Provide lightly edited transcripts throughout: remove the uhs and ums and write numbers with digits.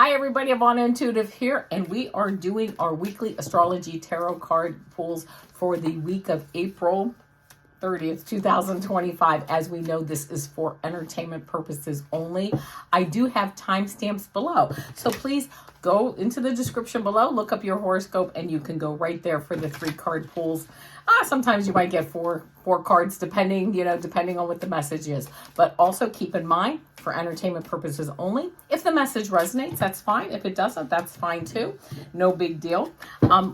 Hi everybody, Avana Intuitive here, and we are doing our weekly astrology tarot card pulls for the week of April 30th, 2025. As we know, this is for entertainment purposes only. I do have timestamps below, so please go into the description below, look up your horoscope, and you can go right there for the 3-card pulls. Sometimes you might get four cards depending on what the message is. But also keep in mind, for entertainment purposes only. If the message resonates, that's fine. If it doesn't, that's fine too. No big deal.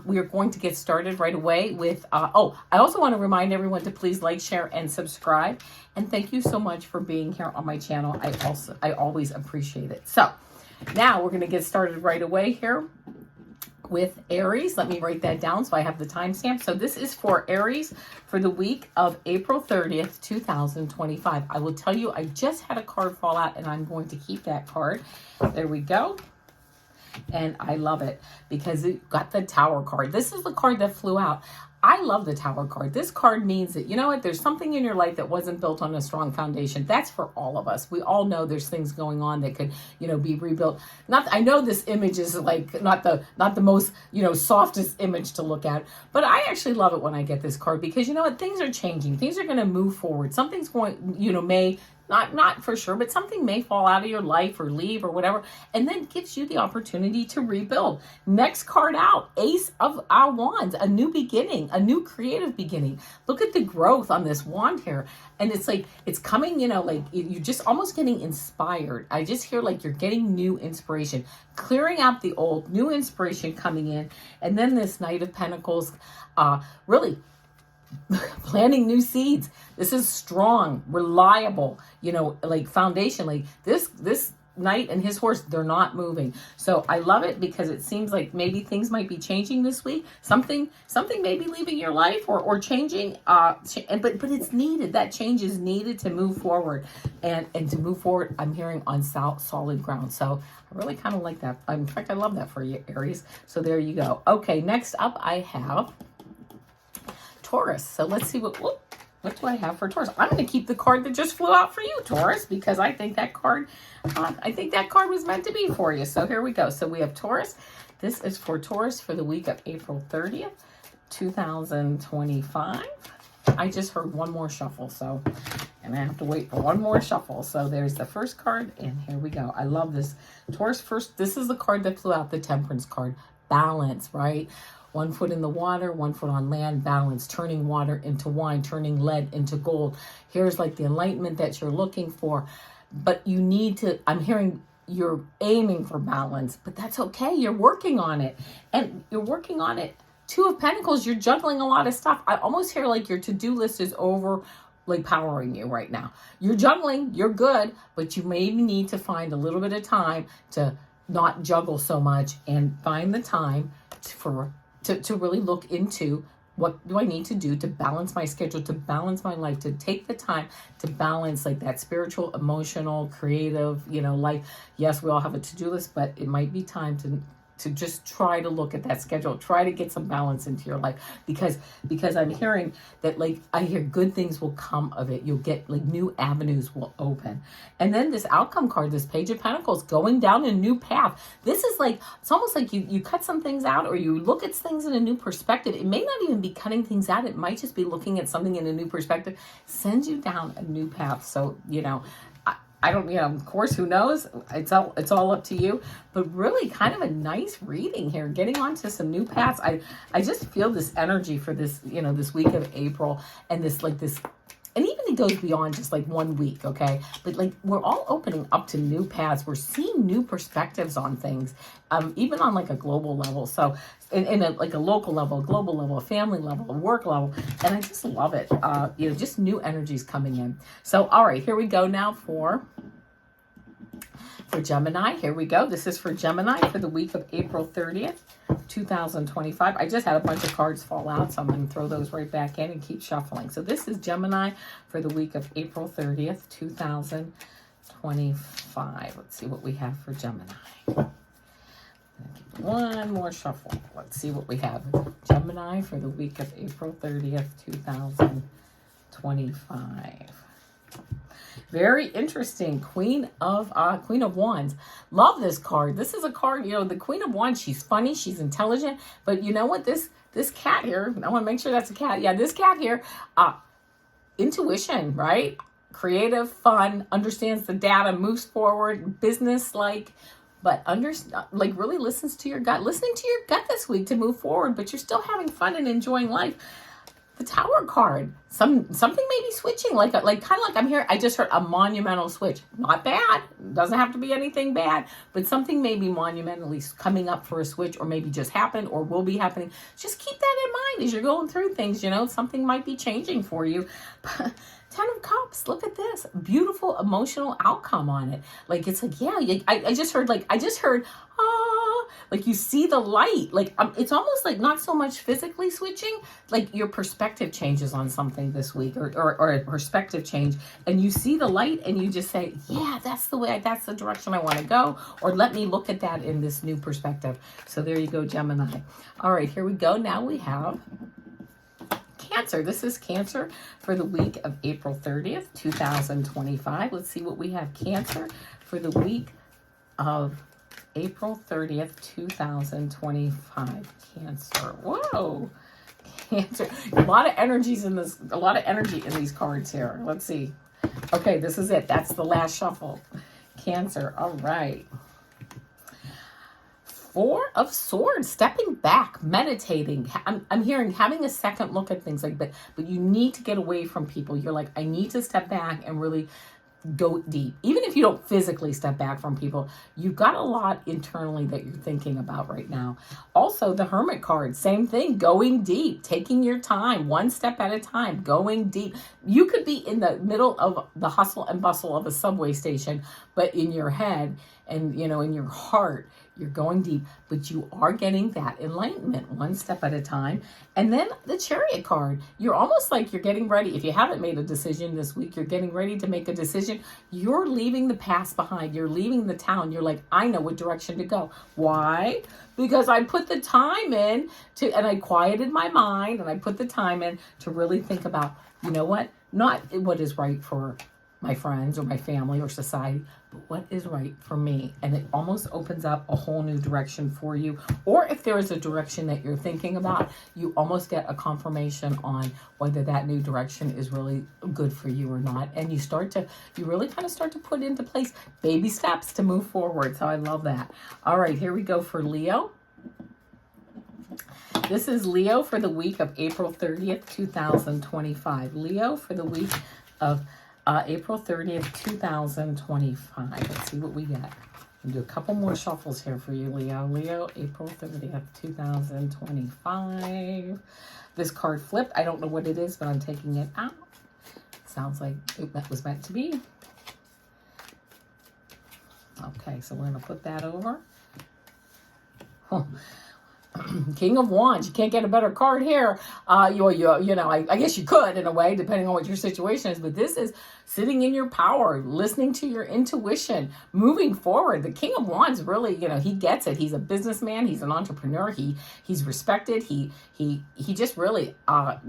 We are going to get started right away with, I also want to remind everyone to please like, share, and subscribe. And thank you so much for being here on my channel. I always appreciate it. So now we're going to get started right away here with Aries. Let me write that down so I have the timestamp. So this is for Aries for the week of April 30th, 2025. I will tell you, I just had a card fall out and I'm going to keep that card. There we go. And I love it because it got the Tower card. This is the card that flew out. I love the Tower card. This card means that, you know what, there's something in your life that wasn't built on a strong foundation. That's for all of us. We all know there's things going on that could, be rebuilt. I know this image is like not the most, softest image to look at, but I actually love it when I get this card because you know what, things are changing. Things are going to move forward. Something's going, may not for sure, but something may fall out of your life or leave or whatever, and then gives you the opportunity to rebuild. Next card out, Ace of Wands, a new beginning, a new creative beginning. Look at the growth on this wand here. And it's like, it's coming, like you're just almost getting inspired. I just hear like you're getting new inspiration, clearing out the old, new inspiration coming in. And then this Knight of Pentacles, really planting new seeds. This is strong, reliable, like foundation. Like this knight and his horse, they're not moving. So I love it because it seems like maybe things might be changing this week. Something may be leaving your life or changing. But it's needed. That change is needed to move forward. And to move forward, I'm hearing on solid ground. So I really kind of like that. In fact, I love that for you, Aries. So there you go. Okay, next up I have Taurus. So let's see what do I have for Taurus? I'm going to keep the card that just flew out for you, Taurus, because I think that card was meant to be for you. So here we go. So we have Taurus. This is for Taurus for the week of April 30th, 2025. I just heard one more shuffle, and I have to wait for one more shuffle. So there's the first card, and here we go. I love this. Taurus first. This is the card that flew out, the Temperance card. Balance, right? 1 foot in the water, 1 foot on land, balance, turning water into wine, turning lead into gold. Here's like the enlightenment that you're looking for. But you need to, I'm hearing you're aiming for balance, but that's okay. You're working on it. And you're working on it. 2 of Pentacles, you're juggling a lot of stuff. I almost hear like your to-do list is over, like powering you right now. You're juggling, you're good, but you maybe need to find a little bit of time to not juggle so much and find the time to really look into what do I need to do to balance my schedule, to balance my life, to take the time to balance like that spiritual, emotional, creative, life. Yes, we all have a to-do list, but it might be time to just try to look at that schedule, try to get some balance into your life because I'm hearing that like I hear good things will come of it. You'll get like new avenues will open. And then this outcome card, this Page of Pentacles, going down a new path. This is like, it's almost like you cut some things out or you look at things in a new perspective. It may not even be cutting things out. It might just be looking at something in a new perspective, sends you down a new path. So, I don't, of course, who knows? It's all up to you. But really kind of a nice reading here, getting onto some new paths. I just feel this energy for this, this week of April and this, and even it goes beyond just like 1 week, okay? But like we're all opening up to new paths. We're seeing new perspectives on things, even on like a global level. So in a local level, a global level, a family level, a work level. And I just love it. Just new energies coming in. So, all right, here we go now for Gemini. Here we go. This is for Gemini for the week of April 30th, 2025. I just had a bunch of cards fall out, so I'm going to throw those right back in and keep shuffling. So this is Gemini for the week of April 30th, 2025. Let's see what we have for Gemini. One more shuffle. Let's see what we have. Gemini for the week of April 30th, 2025. Very interesting. Queen of Wands. Love this card. This is a card, you know, the Queen of Wands, she's funny, she's intelligent, but you know what? This cat here, I want to make sure that's a cat. Yeah, this cat here, intuition, right? Creative, fun, understands the data, moves forward, business-like, but really listens to your gut. Listening to your gut this week to move forward, but you're still having fun and enjoying life. The Tower card, something may be switching, like kind of like I'm here. I just heard a monumental switch. Not bad. Doesn't have to be anything bad, but something may be monumentally coming up for a switch, or maybe just happened or will be happening. Just keep that in mind as you're going through things. You know, something might be changing for you. Ten of Cups, look at this. Beautiful emotional outcome on it. Like, it's like, yeah, I just heard, like you see the light. Like, it's almost like not so much physically switching, like your perspective changes on something this week, or a perspective change, and you see the light and you just say, yeah, that's the direction I want to go, or let me look at that in this new perspective. So there you go, Gemini. All right, here we go. Now we have Cancer. This is Cancer for the week of April 30th, 2025. Let's see what we have. Cancer for the week of April 30th, 2025. Cancer. Whoa. Cancer. A lot of energies in this, a lot of energy in these cards here. Let's see. Okay, this is it. That's the last shuffle. Cancer. All right. Four of Swords, stepping back, meditating. I'm hearing having a second look at things, like, but you need to get away from people. You're like, I need to step back and really go deep. Even if you don't physically step back from people, you've got a lot internally that you're thinking about right now. Also, the Hermit card, same thing, going deep, taking your time, one step at a time, going deep. You could be in the middle of the hustle and bustle of a subway station, but in your head and, you know, in your heart, you're going deep, but you are getting that enlightenment one step at a time. And then the Chariot card, you're almost like you're getting ready. If you haven't made a decision this week, you're getting ready to make a decision. You're leaving the past behind. You're leaving the town. You're like, I know what direction to go. Why? Because I put the time in and I quieted my mind, and I put the time in to really think about, you know what? Not what is right for my friends or my family or society, but what is right for me. And it almost opens up a whole new direction for you. Or if there is a direction that you're thinking about, you almost get a confirmation on whether that new direction is really good for you or not. And you really kind of start to put into place baby steps to move forward. So I love that. All right, here we go for Leo. This is Leo for the week of April 30th, 2025. Leo for the week of April 30th, 2025. Let's see what we get. We'll do a couple more shuffles here for you, Leo. Leo, April 30th, 2025. This card flipped. I don't know what it is, but I'm taking it out. Sounds like that was meant to be. Okay, so we're going to put that over. Huh. King of Wands. You can't get a better card here. I guess you could in a way, depending on what your situation is. But this is sitting in your power, listening to your intuition, moving forward. The King of Wands really, he gets it. He's a businessman. He's an entrepreneur. He's respected. He just really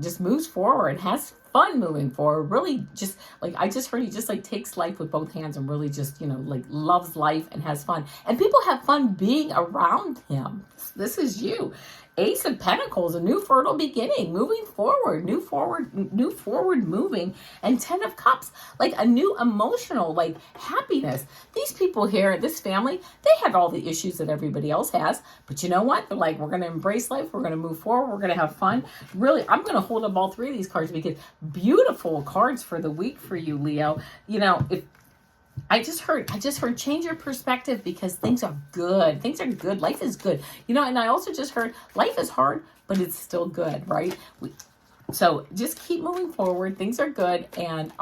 just moves forward, has fun moving forward. Really, just like I just heard, he just like takes life with both hands and really just like loves life and has fun. And people have fun being around him. This is you. Ace of Pentacles, a new fertile beginning, moving forward, new forward moving, and 10 of Cups, like a new emotional, like happiness. These people here, this family, they have all the issues that everybody else has, but you know what? They're like, we're going to embrace life, we're going to move forward, we're going to have fun. Really, I'm going to hold up all three of these cards because beautiful cards for the week for you, Leo. If I just heard change your perspective because things are good. Things are good. Life is good. And I also just heard life is hard, but it's still good, right? So just keep moving forward. Things are good, and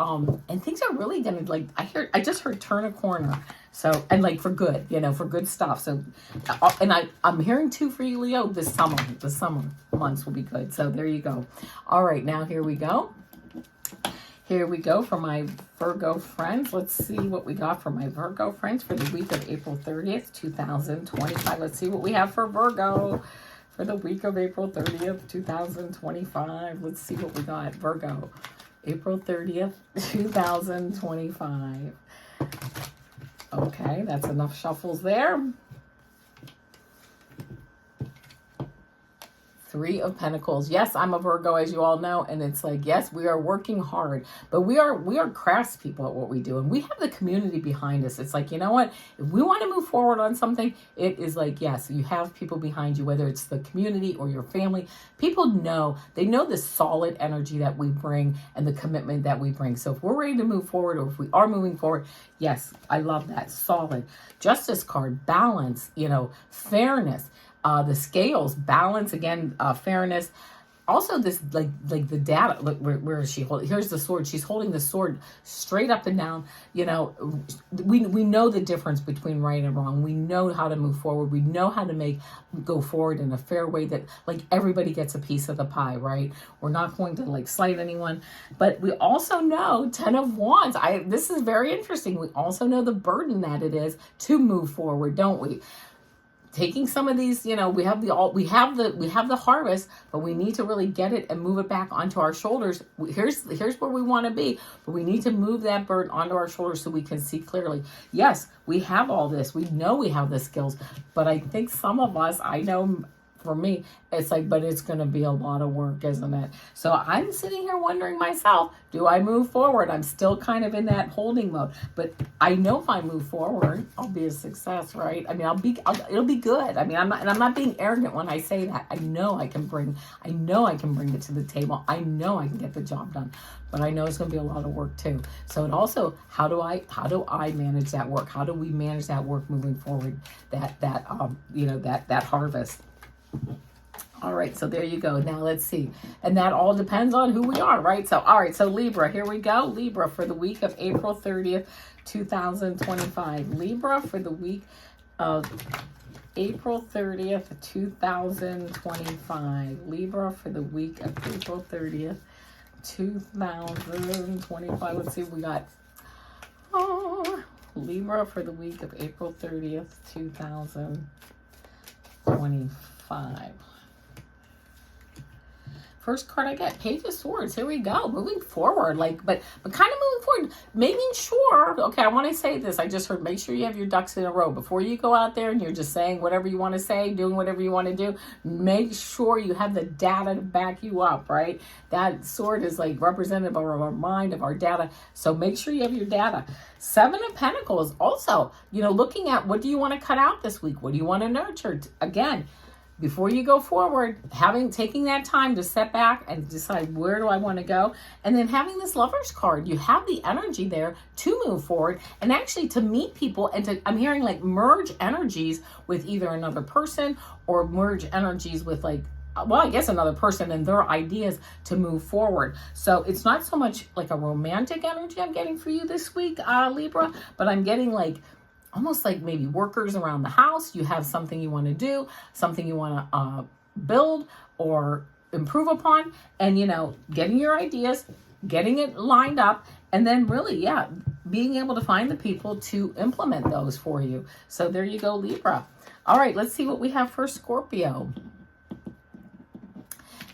things are really gonna, like, I just heard turn a corner. So, and like for good, for good stuff. So, and I'm hearing too for you, Leo, the summer months will be good. So there you go. All right, now here we go. Here we go for my Virgo friends. Let's see what we got for my Virgo friends for the week of April 30th, 2025. Let's see what we have for Virgo for the week of April 30th, 2025. Let's see what we got. Virgo, April 30th, 2025. Okay, that's enough shuffles there. Three of Pentacles. Yes, I'm a Virgo, as you all know, and it's like, yes, we are working hard, but we are craftspeople at what we do, and we have the community behind us. It's like, you know what? If we want to move forward on something, it is like, yes, you have people behind you, whether it's the community or your family. People know, they know the solid energy that we bring and the commitment that we bring. So if we're ready to move forward, or if we are moving forward, yes, I love that. Solid. Justice card, balance, you know, fairness. The scales, balance, again, fairness. Also this, like the data, look, where is she holding? Here's the sword. She's holding the sword straight up and down. You know, we know the difference between right and wrong. We know how to move forward. We know how to go forward in a fair way that, like, everybody gets a piece of the pie, right? We're not going to, like, slight anyone. But we also know 10 of Wands. This is very interesting. We also know the burden that it is to move forward, don't we? Taking some of these, you know, we have the harvest, but we need to really get it and move it back onto our shoulders. Here's where we want to be, but we need to move that burden onto our shoulders so we can see clearly. Yes, we have all this. We know we have the skills, but I think some of us, I know for me, it's like, but it's going to be a lot of work, isn't it? So I'm sitting here wondering myself, do I move forward? I'm still kind of in that holding mode, but I know if I move forward, I'll be a success, right? I mean, it'll be good. I mean, I'm not being arrogant when I say that. I know I can bring it to the table. I know I can get the job done, but I know it's going to be a lot of work too. So it also, how do I manage that work? How do we manage that work moving forward? That harvest. All right, so there you go. Now let's see. And that all depends on who we are, right? So, all right, so Libra, here we go. Libra for the week of April 30th, 2025. Libra for the week of April 30th, 2025. Libra for the week of April 30th, 2025. Let's see what we got. Libra for the week of April 30th, 2025. First card I get, Page of Swords. Here we go. Moving forward, but kind of moving forward, making sure, okay, I want to say this. I just heard, make sure you have your ducks in a row. Before you go out there and you're just saying whatever you want to say, doing whatever you want to do, make sure you have the data to back you up, right? That sword is like representative of our mind, of our data. So make sure you have your data. Seven of Pentacles. Also, looking at, what do you want to cut out this week? What do you want to nurture? Again, before you go forward, taking that time to step back and decide, where do I want to go? And then having this Lover's card, you have the energy there to move forward and actually to meet people and to, I'm hearing, like, merge energies with either another person or merge energies with, like, well, I guess another person and their ideas to move forward. So it's not so much like a romantic energy I'm getting for you this week, Libra, but I'm getting almost like maybe workers around the house. You have something you want to do, something you want to build or improve upon, and getting your ideas, getting it lined up, and then really, being able to find the people to implement those for you. So there you go, Libra. All right, let's see what we have for Scorpio.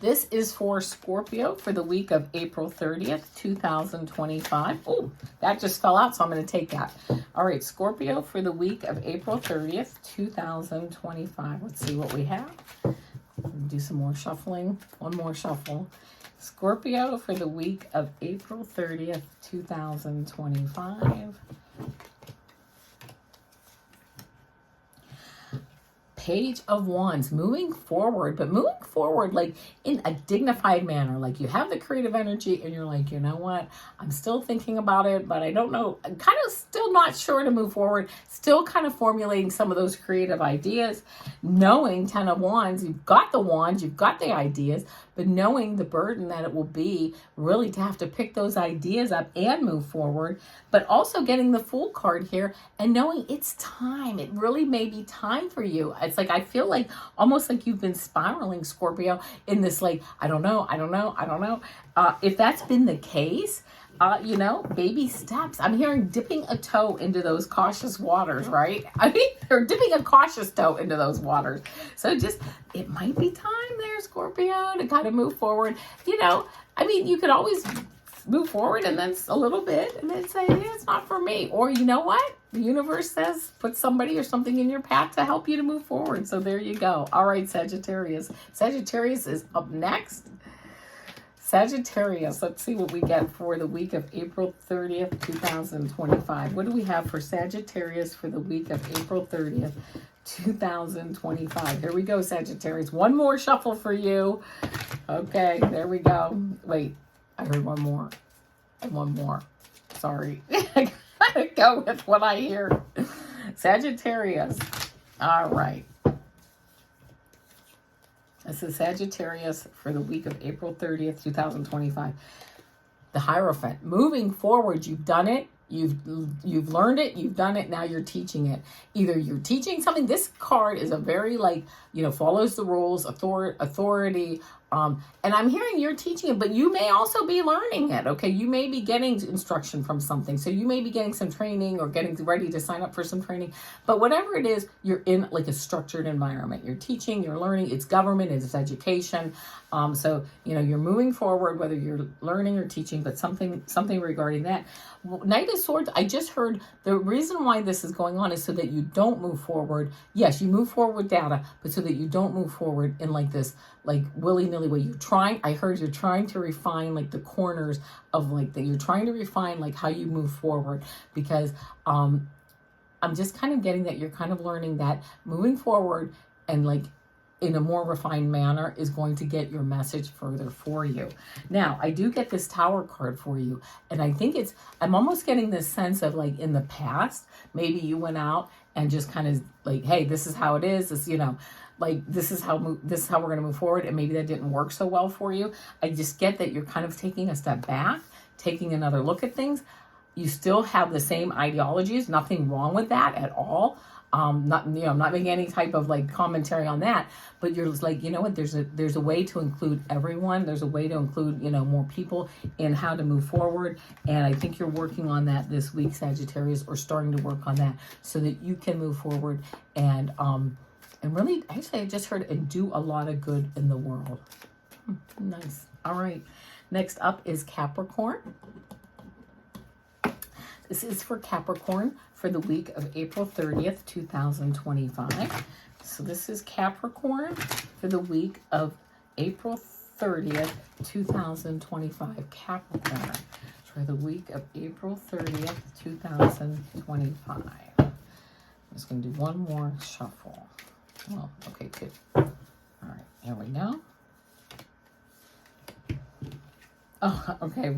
This is for Scorpio for the week of April 30th, 2025. Oh, that just fell out, so I'm going to take that. All right, Scorpio for the week of April 30th, 2025. Let's see what we have. Do some more shuffling. One more shuffle. Scorpio for the week of April 30th, 2025. Page of Wands, moving forward, but moving forward in a dignified manner. Like, you have the creative energy and you're like, you know what, I'm still thinking about it, but I don't know, I'm kind of still not sure to move forward, still kind of formulating some of those creative ideas, knowing 10 of Wands, you've got the wands, you've got the ideas, but knowing the burden that it will be really to have to pick those ideas up and move forward, but also getting the Fool card here and knowing it's time. It really may be time for you. It's like, I feel like almost like you've been spiraling, Scorpio, in this I don't know. If that's been the case, baby steps. I'm hearing dipping a toe into those cautious waters, right? I mean, or dipping a cautious toe into those waters. So it might be time there, Scorpio, to kind of move forward. I mean, you could always move forward and then a little bit and then say, yeah, it's not for me. Or you know what? The universe says put somebody or something in your path to help you to move forward. So there you go. All right, Sagittarius. Sagittarius is up next. Sagittarius, let's see what we get for the week of April 30th, 2025. What do we have for Sagittarius for the week of April 30th, 2025? Here we go, Sagittarius. One more shuffle for you. Okay, there we go. Wait, I heard one more. And one more. Sorry. I gotta go with what I hear. Sagittarius. All right. This is Sagittarius for the week of April 30th, 2025. The Hierophant. Moving forward, you've done it. You've learned it. You've done it. Now you're teaching it. Either you're teaching something. This card is a very follows the rules, authority. And I'm hearing you're teaching it, but you may also be learning it. Okay. You may be getting instruction from something. So you may be getting some training or getting ready to sign up for some training, but whatever it is, you're in like a structured environment. You're teaching, you're learning. It's government, it's education. So, you're moving forward, whether you're learning or teaching, but something regarding that. Knight of Swords, I just heard the reason why this is going on is so that you don't move forward. Yes, you move forward with data, but so that you don't move forward in this willy-nilly way. I heard you're trying to refine the corners of you're trying to refine how you move forward, because I'm just kind of getting that you're kind of learning that moving forward and in a more refined manner is going to get your message further for you. Now, I do get this Tower card for you, and I think I'm almost getting this sense of in the past, maybe you went out and just kind of hey, this is how it is, this, this is how we're going to move forward, and maybe that didn't work so well for you. I just get that you're kind of taking a step back, taking another look at things. You still have the same ideologies, nothing wrong with that at all. I'm not making any type of commentary on that, but you're just you know what, there's a way to include everyone. There's a way to include, more people in how to move forward. And I think you're working on that this week, Sagittarius, or starting to work on that so that you can move forward and really, actually, I just heard, and do a lot of good in the world. Nice. All right. Next up is Capricorn. This is for Capricorn for the week of April 30th, 2025. So this is Capricorn for the week of April 30th, 2025. Capricorn for the week of April 30th, 2025. I'm just going to do one more shuffle. Oh, okay, good. All right, here we go. Oh, okay.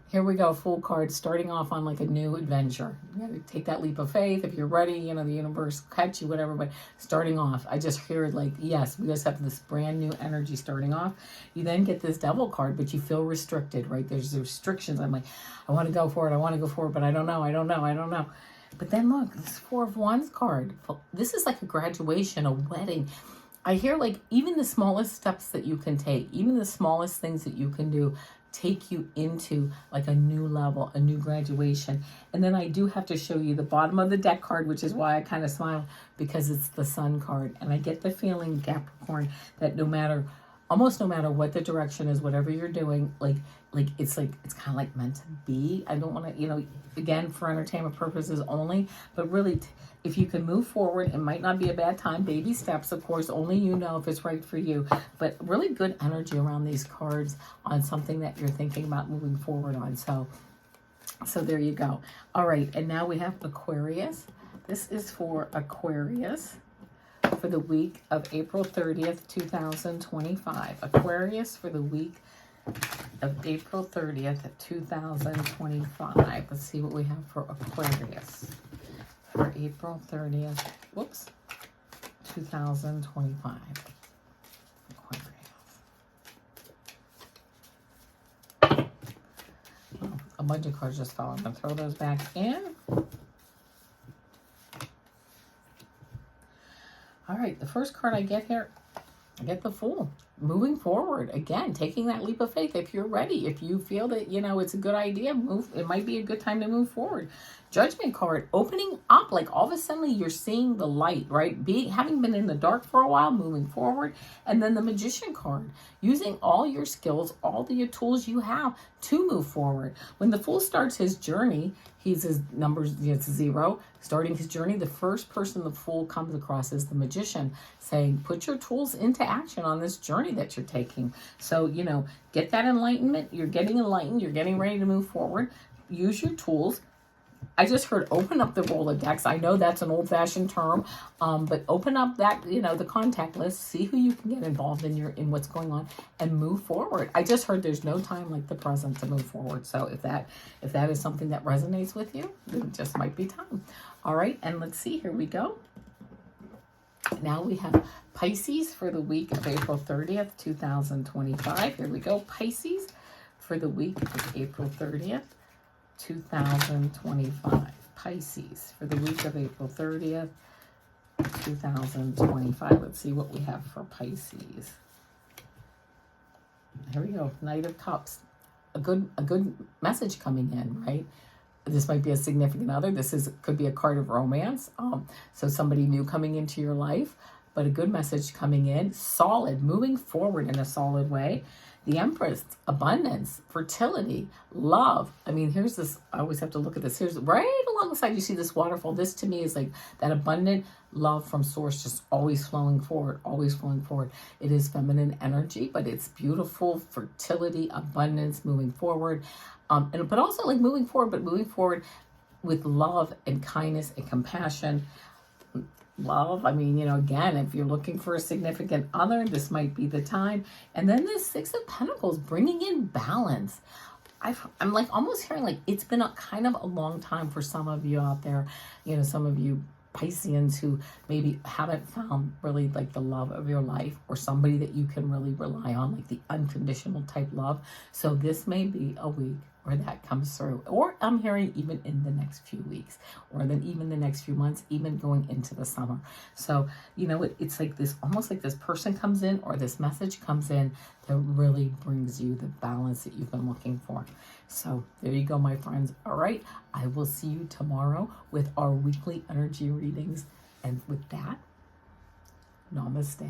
Here we go, Fool card, starting off on a new adventure. You gotta take that leap of faith. If you're ready, the universe will catch you, whatever, but starting off, I just hear yes, we just have this brand new energy starting off. You then get this Devil card, but you feel restricted, right? There's restrictions. I'm I want to go for it, but I don't know. But then look, this Four of Wands card. This is like a graduation, a wedding. I hear even the smallest steps that you can take, even the smallest things that you can do, take you into a new level, a new graduation. And then I do have to show you the bottom of the deck card, which is why I kind of smile, because it's the Sun card. And I get the feeling, Capricorn, that almost no matter what the direction is, whatever you're doing, it's kind of meant to be. I don't want to, again, for entertainment purposes only, but really, if you can move forward, it might not be a bad time. Baby steps, of course, only you know if it's right for you, but really good energy around these cards on something that you're thinking about moving forward on. So there you go. All right, and now we have Aquarius. This is for Aquarius for the week of April 30th, 2025. Aquarius for the week of April 30th, 2025. Let's see what we have for Aquarius for April 30th, 2025. Aquarius. Oh, a bunch of cards just fell. I'm going to throw those back in. All right, the first card I get here, I get the Fool. moving forward, again, taking that leap of faith. If you're ready, if you feel that, you know, it's a good idea, it might be a good time to move forward. Judgment card, opening up, like all of a sudden you're seeing the light, right? Having been in the dark for a while, moving forward. And then the Magician card, using all your skills, all the tools you have to move forward. When the Fool starts his journey, he's his numbers, it's 0, starting his journey. The first person the Fool comes across is the Magician, saying, put your tools into action on this journey that you're taking. So, you know, get that enlightenment. You're getting enlightened. You're getting ready to move forward. Use your tools. I just heard open up the Rolodex. I know that's an old-fashioned term, but open up that, you know, the contact list, see who you can get involved in what's going on, and move forward. I just heard there's no time like the present to move forward. So if that is something that resonates with you, then it just might be time. All right, and let's see. Here we go. Now we have Pisces for the week of April 30th, 2025. Here we go. Pisces for the week of April 30th. 2025. Pisces for the week of April 30th, 2025. Let's see what we have for Pisces. Here we go. Knight of Cups. A good message coming in, right? This might be a significant other. Could be a card of romance. So somebody new coming into your life, but a good message coming in. Solid, moving forward in a solid way. The Empress, abundance, fertility, love. I mean, here's this, I always have to look at this. Here's right alongside, you see this waterfall. This to me is like that abundant love from source, just always flowing forward, always flowing forward. It is feminine energy, but it's beautiful, fertility, abundance, moving forward. But also like moving forward with love and kindness and compassion. Love, I mean, you know, again, if you're looking for a significant other, this might be the time. And then the Six of Pentacles, bringing in balance. I'm like almost hearing like it's been a kind of a long time for some of you out there, you know, some of you Pisceans who maybe haven't found really like the love of your life, or somebody that you can really rely on, like the unconditional type love. So this may be a week where that comes through, or I'm hearing even in the next few weeks, or then even the next few months, even going into the summer. So, you know, it's like this, almost like this person comes in or this message comes in that really brings you the balance that you've been looking for. So there you go, my friends. All right, I will see you tomorrow with our weekly energy readings. And with that, namaste.